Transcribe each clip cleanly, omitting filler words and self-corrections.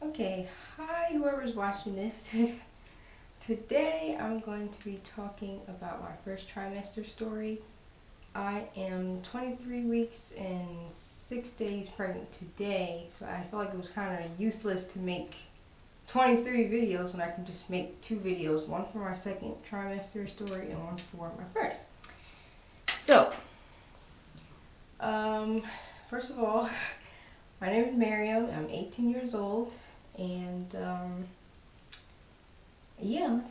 Okay, hi whoever's watching this. Today I'm going to be talking about my first trimester story. I am 23 weeks and 6 days pregnant today, so I felt like it was kind of useless to make 23 videos when I can just make 2 videos, one for my second trimester story and one for my first. So, first of all, my name is Miriam. I'm 18 years old, and yeah,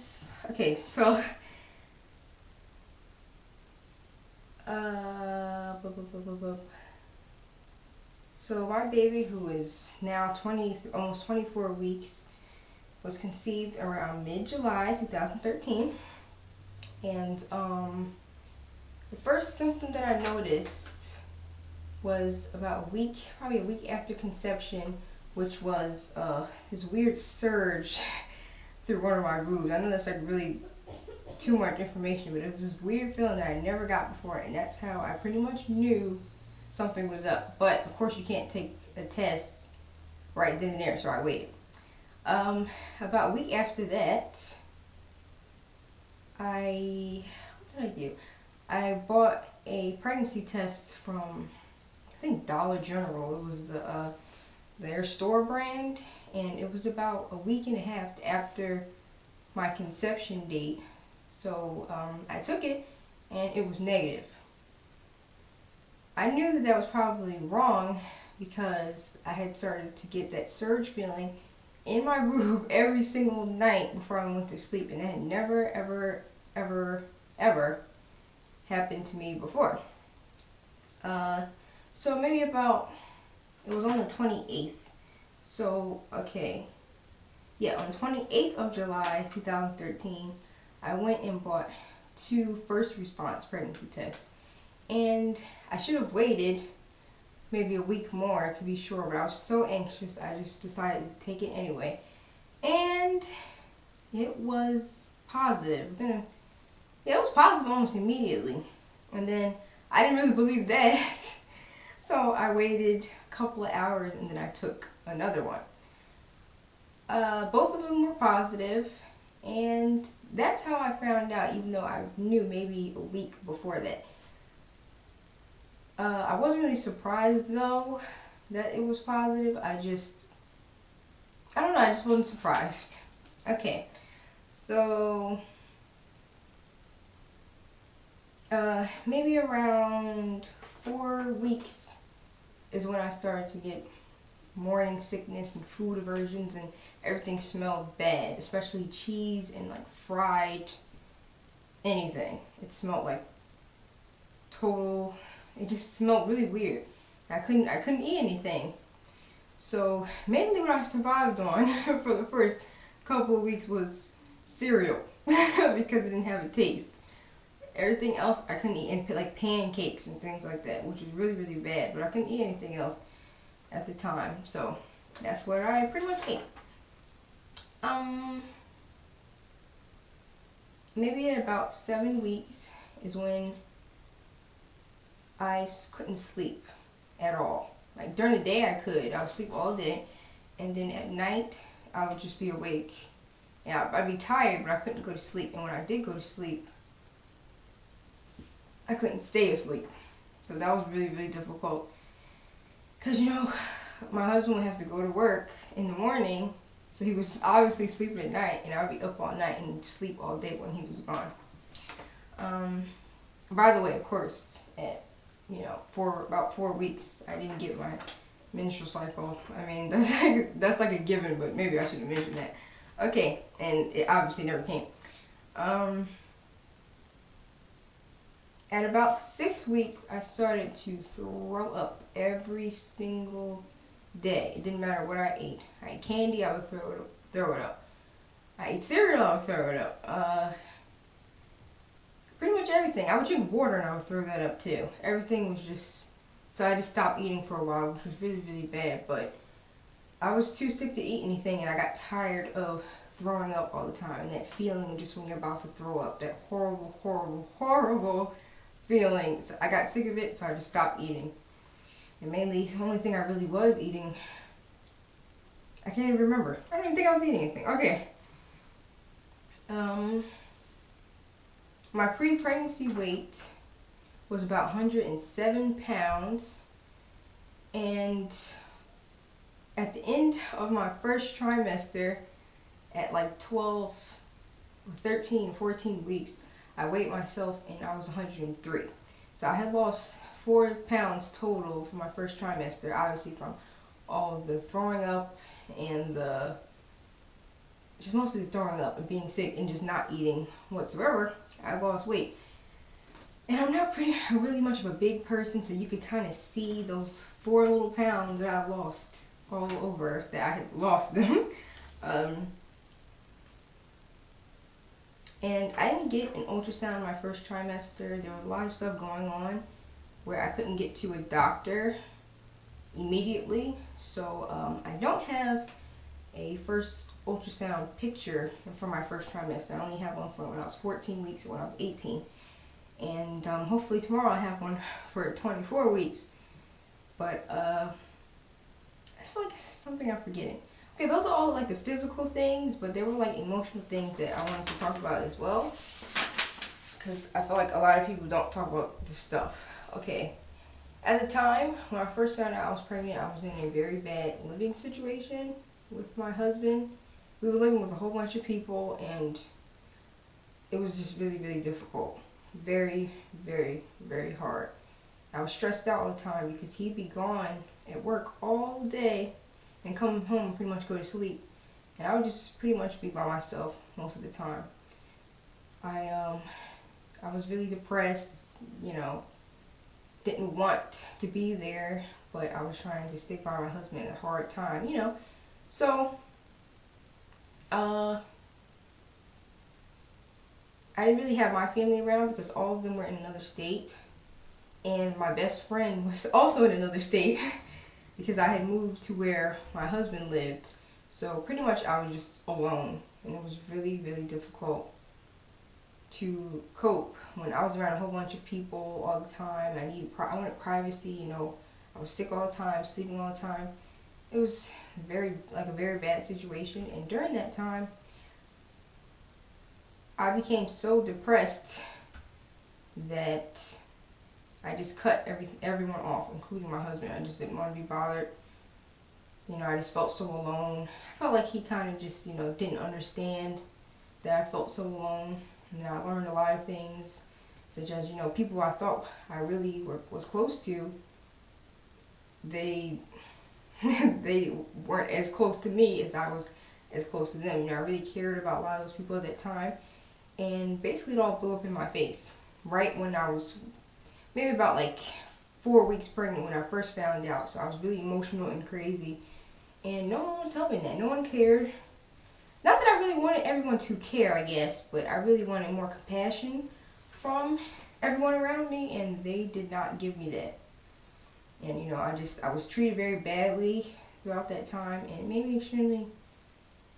okay, so, so my baby, who is now almost 24 weeks, was conceived around mid-July 2013, and the first symptom that I noticed was about probably a week after conception, which was this weird surge through one of my boobs. I know that's like really too much information, but it was this weird feeling that I never got before, and that's how I pretty much knew something was up. But of course you can't take a test right then and there, so I waited. About a week after that, what did I do? I bought a pregnancy test from, I think, Dollar General. It was their store brand, and it was about a week and a half after my conception date. So I took it, and it was negative. I knew that was probably wrong because I had started to get that surge feeling in my boob every single night before I went to sleep, and that had never, ever, ever, ever happened to me before. So maybe it was on the 28th. So, okay. Yeah, on the 28th of July 2013, I went and bought 2 first response pregnancy tests. And I should have waited maybe a week more to be sure, but I was so anxious I just decided to take it anyway. And it was positive. It was positive almost immediately. And then I didn't really believe that. So I waited a couple of hours and then I took another one. Both of them were positive, and that's how I found out, even though I knew maybe a week before that. I wasn't really surprised though that it was positive. I don't know, I just wasn't surprised. Okay, so maybe around 4 weeks is when I started to get morning sickness and food aversions, and everything smelled bad, especially cheese and like fried anything. It smelled like it just smelled really weird. I couldn't eat anything. So mainly what I survived on for the first couple of weeks was cereal because it didn't have a taste. Everything else I couldn't eat, and like pancakes and things like that, which was really, really bad, but I couldn't eat anything else at the time. So that's what I pretty much ate. Maybe at about 7 weeks is when I couldn't sleep at all. Like during the day I could. I would sleep all day, and then at night I would just be awake. And I'd be tired, but I couldn't go to sleep. And when I did go to sleep, I couldn't stay asleep. So that was really, really difficult. Because, my husband would have to go to work in the morning, so he was obviously sleeping at night, and I would be up all night and sleep all day when he was gone. By the way, of course, for about 4 weeks, I didn't get my menstrual cycle. I mean, that's like a given, but maybe I should have mentioned that. Okay, and it obviously never came. At about 6 weeks, I started to throw up every single day. It didn't matter what I ate. I ate candy, I would throw it up. I ate cereal, I would throw it up. Pretty much everything. I would drink water and I would throw that up too. Everything was just... So I just stopped eating for a while, which was really, really bad. But I was too sick to eat anything, and I got tired of throwing up all the time. And that feeling of just when you're about to throw up, that horrible, horrible, horrible feeling. So I got sick of it, so I just stopped eating. And mainly, the only thing I really was eating I can't even remember. I don't even think I was eating anything. Okay. My pre-pregnancy weight was about 107 pounds, and at the end of my first trimester, at like 12, 13, 14 weeks, I weighed myself and I was 103. So I had lost 4 pounds total for my first trimester, obviously from all of the throwing up and just mostly the throwing up and being sick and just not eating whatsoever. I lost weight. And I'm not really much of a big person, so you could kind of see those 4 little pounds that I lost all over, that I had lost them. And I didn't get an ultrasound my first trimester. There was a lot of stuff going on where I couldn't get to a doctor immediately. So I don't have a first ultrasound picture for my first trimester. I only have one for when I was 14 weeks and when I was 18. And hopefully tomorrow I have one for 24 weeks. But I feel like it's something I'm forgetting. Okay, those are all like the physical things, but there were like emotional things that I wanted to talk about as well. Because I feel like a lot of people don't talk about this stuff. Okay, at the time when I first found out I was pregnant, I was in a very bad living situation with my husband. We were living with a whole bunch of people, and it was just really, really difficult. Very, very, very hard. I was stressed out all the time because he'd be gone at work all day and come home and pretty much go to sleep. And I would just pretty much be by myself most of the time. I was really depressed, you know, didn't want to be there, but I was trying to stick by my husband at a hard time, you know. So, I didn't really have my family around because all of them were in another state. And my best friend was also in another state because I had moved to where my husband lived. So pretty much I was just alone. And it was really, really difficult to cope when I was around a whole bunch of people all the time. I wanted privacy, you know. I was sick all the time, sleeping all the time. It was a very bad situation. And during that time, I became so depressed that I just cut everyone off, including my husband. I just didn't want to be bothered. You know, I just felt so alone. I felt like he kind of just, you know, didn't understand that I felt so alone. And I learned a lot of things, such as, you know, people I thought I really was close to, they they weren't as close to me as I was as close to them. You know, I really cared about a lot of those people at that time. And basically it all blew up in my face right when I was maybe about like 4 weeks pregnant when I first found out. So I was really emotional and crazy, and no one was helping that. No one cared. Not that I really wanted everyone to care, I guess, but I really wanted more compassion from everyone around me, and they did not give me that. And you know, I was treated very badly throughout that time, and it made me extremely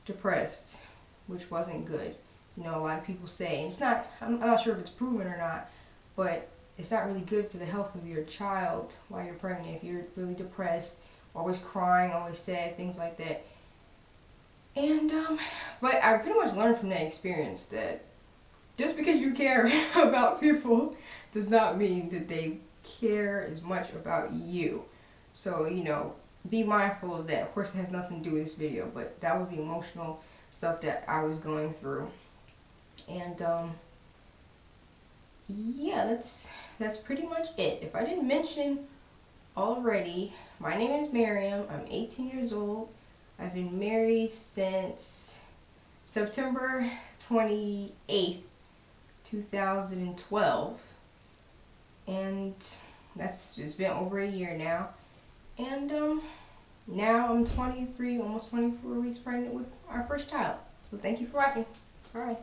depressed, which wasn't good. You know, a lot of people say, and I'm not sure if it's proven or not, but it's not really good for the health of your child while you're pregnant if you're really depressed, always crying, always sad, things like that. And but I pretty much learned from that experience that just because you care about people does not mean that they care as much about you. So, you know, be mindful of that. Of course, it has nothing to do with this video, but that was the emotional stuff that I was going through. And yeah, that's pretty much it. If I didn't mention already, my name is Miriam. I'm 18 years old. I've been married since September 28th, 2012. And that's just been over a year now. And now I'm 23, almost 24 weeks pregnant with our first child. So thank you for watching. Bye.